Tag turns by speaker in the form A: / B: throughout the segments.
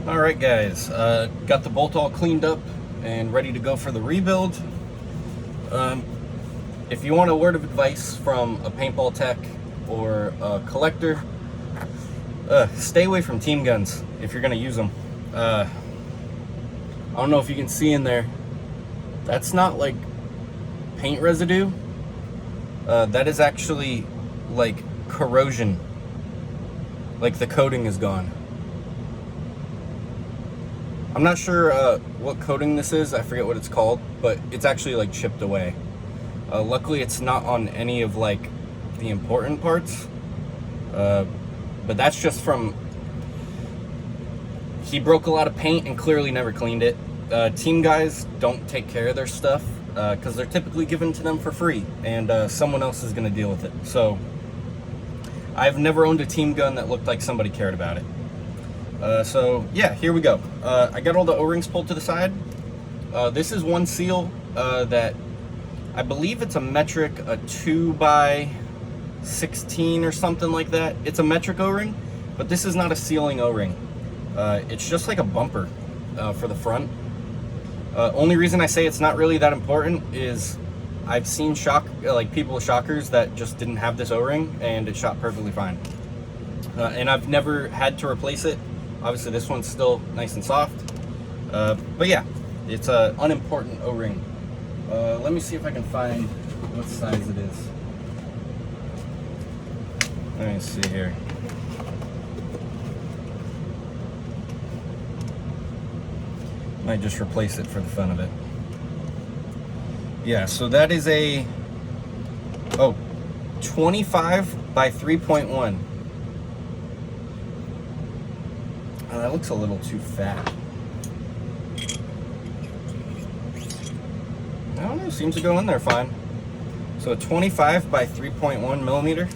A: Alright guys, got the bolt all cleaned up and ready to go for the rebuild. If you want a word of advice from a paintball tech or a collector, stay away from team guns if you're going to use them. I don't know if you can see in there, that's not like paint residue. That is actually like corrosion, like the coating is gone. I'm not sure what coating this is, I forget what it's called, but it's actually like chipped away. Luckily it's not on any of like the important parts, but that's just from, he broke a lot of paint and clearly never cleaned it. Team guys don't take care of their stuff because they're typically given to them for free, and someone else is going to deal with it. So I've never owned a team gun that looked like somebody cared about it. So yeah, here we go. I got all the O-rings pulled to the side. This is one seal that I believe it's a metric, a 2x16 or something like that. It's a metric O-ring, but this is not a sealing O-ring. It's just like a bumper for the front. Only reason I say it's not really that important is I've seen people with shockers that just didn't have this O-ring and it shot perfectly fine. And I've never had to replace it. Obviously this one's still nice and soft, but yeah, it's an unimportant O-ring. Let me see if I can find what size it is. Let me see here. Might just replace it for the fun of it. Yeah, so that is a 25 by 3.1. That looks a little too fat. I don't know, seems to go in there fine. So a 25 by 3.1 millimeter.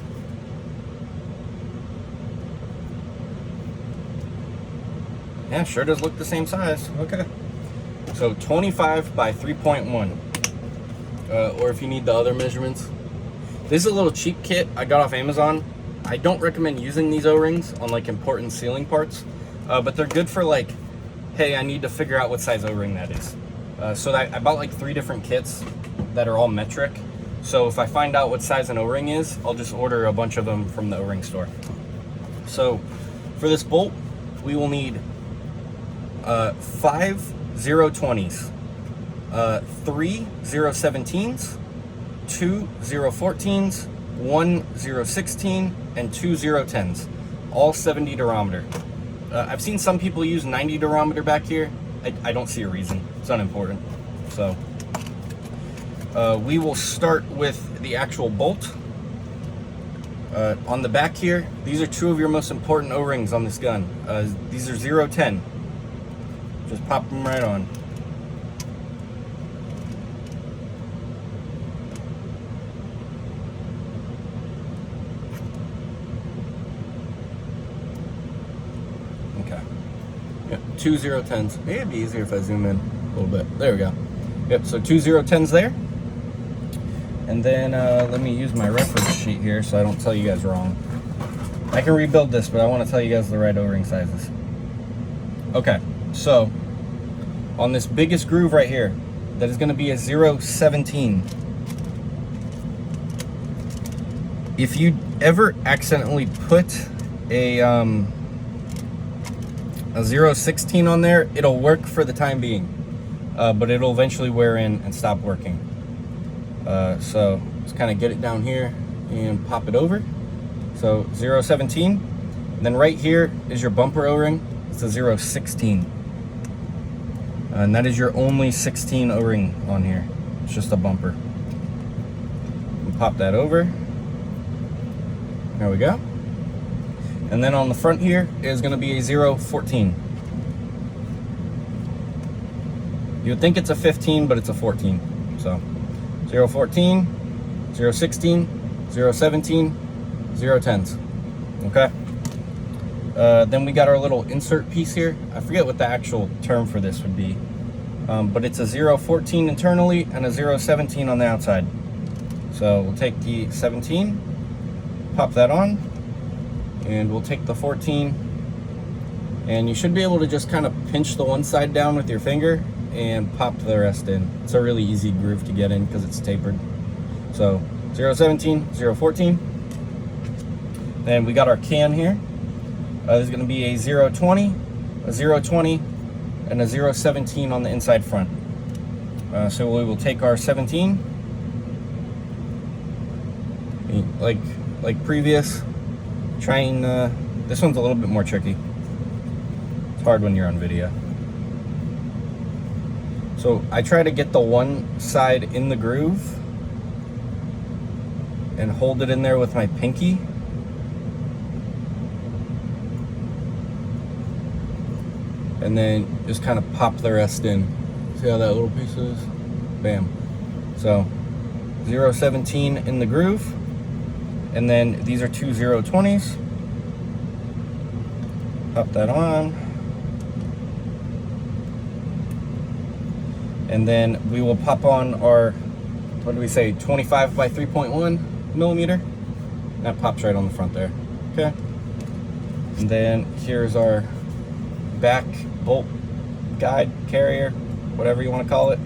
A: Yeah, sure does look the same size. Okay. So 25 by 3.1. Or if you need the other measurements. This is a little cheap kit I got off Amazon. I don't recommend using these O-rings on like important sealing parts. But they're good for like, hey, I need to figure out what size O-ring that is. So I bought like 3 different kits that are all metric. So if I find out what size an O-ring is, I'll just order a bunch of them from the O-ring store. So for this bolt, we will need 5 020s, 3 017s, 2 014s, 1 016, and 2 010s, all 70 durometer. I've seen some people use 90 durometer back here. I don't see a reason. It's unimportant. So we will start with the actual bolt. On the back here, these are 2 of your most important O-rings on this gun. These are 010. Just pop them right on. Okay. Yep, 2 010s. Maybe it'd be easier if I zoom in a little bit. There we go. Yep, so 2 010s there. And then let me use my reference sheet here so I don't tell you guys wrong. I can rebuild this, but I want to tell you guys the right O-ring sizes. Okay, so on this biggest groove right here, that is going to be a 017. If you ever accidentally put a 016 on there, it'll work for the time being, but it'll eventually wear in and stop working. So just kind of get it down here and pop it over. So 017, and then right here is your bumper O-ring. It's a 016, and that is your only 16 O-ring on here. It's just a bumper. And pop that over. There we go. And then on the front here is going to be a 014. You would think it's a 15, but it's a 14. So 014, 016, 017, 010s. Okay. Then we got our little insert piece here. I forget what the actual term for this would be, but it's a 014 internally and a 017 on the outside. So we'll take the 17, pop that on, and we'll take the 14 And you should be able to just kind of pinch the one side down with your finger and pop the rest in. It's a really easy groove to get in because it's tapered. So 017, 014. Then we got our can here. There's going to be a 020, a 020, and a 017 on the inside front. So we will take our 17, like previous, trying, this one's a little bit more tricky. It's hard when you're on video. So I try to get the one side in the groove and hold it in there with my pinky. And then just kind of pop the rest in. See how that little piece is? Bam. So 017 in the groove. And then these are two 020s. Pop that on. And then we will pop on our, what do we say, 25 by 3.1 millimeter. That pops right on the front there. Okay. And then here's our back bolt guide, carrier, whatever you want to call it.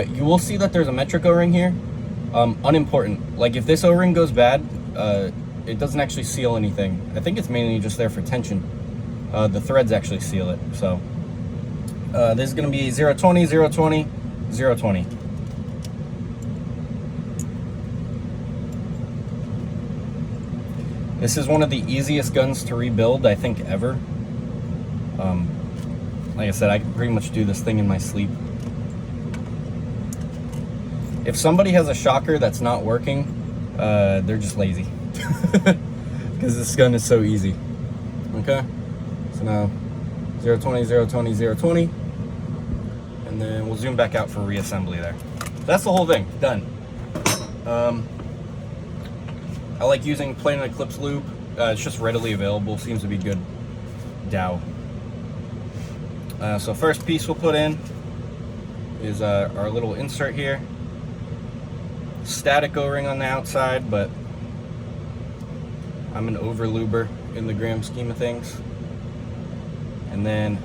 A: You will see that there's a metric O-ring here. Unimportant. Like if this O-ring goes bad, it doesn't actually seal anything. I think it's mainly just there for tension. The threads actually seal it. So this is going to be 020, 020, 020. This is one of the easiest guns to rebuild, I think, ever. Like I said, I can pretty much do this thing in my sleep. If somebody has a shocker that's not working, they're just lazy. Because this gun is so easy. Okay? So now, 020, 020, 020. And then we'll zoom back out for reassembly there. That's the whole thing. Done. I like using plain Eclipse lube. It's just readily available. Seems to be good Dow. So first piece we'll put in is our little insert here. Static O-ring on the outside, but I'm an over-luber in the grand scheme of things. And then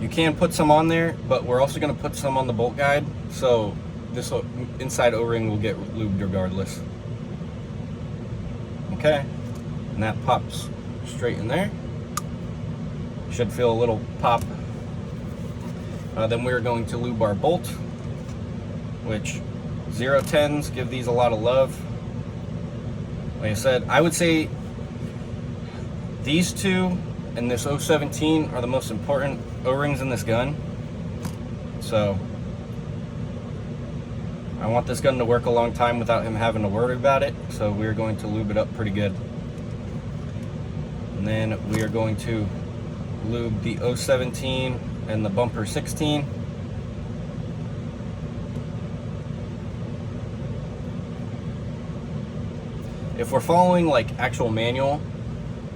A: you can put some on there, but we're also going to put some on the bolt guide, so this inside O-ring will get lubed regardless. Okay, and that pops straight in there. Should feel a little pop. Then we're going to lube our bolt, which 010s give these a lot of love. Like I said, I would say these two and this 017 are the most important O-rings in this gun. So I want this gun to work a long time without him having to worry about it, so we're going to lube it up pretty good. And then we are going to lube the 017 and the bumper 16. If we're following like actual manual,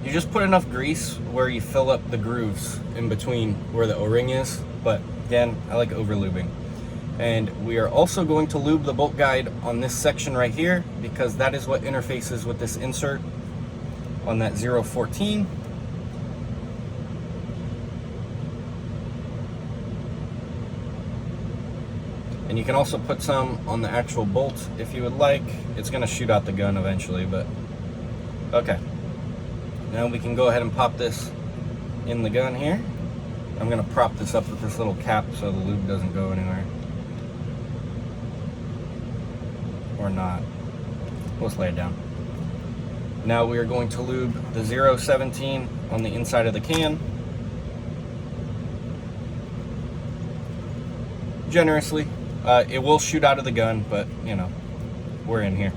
A: you just put enough grease where you fill up the grooves in between where the O-ring is, but again, I like over lubing. And we are also going to lube the bolt guide on this section right here, because that is what interfaces with this insert on that 014. And you can also put some on the actual bolt if you would like. It's going to shoot out the gun eventually, but okay. Now we can go ahead and pop this in the gun here. I'm going to prop this up with this little cap so the lube doesn't go anywhere. Or not. Let's lay it down. Now we are going to lube the 017 on the inside of the can. Generously. It will shoot out of the gun, but you know, we're in here.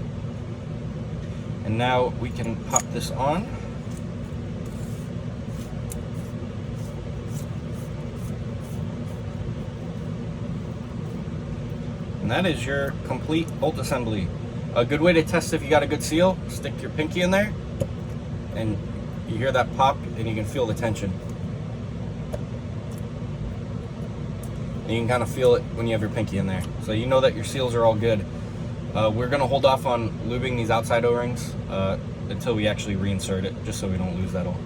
A: And now we can pop this on. And that is your complete bolt assembly. A good way to test if you got a good seal, stick your pinky in there, and you hear that pop, and you can feel the tension. And you can kind of feel it when you have your pinky in there. So you know that your seals are all good. We're gonna hold off on lubing these outside O-rings until we actually reinsert it, just so we don't lose that all.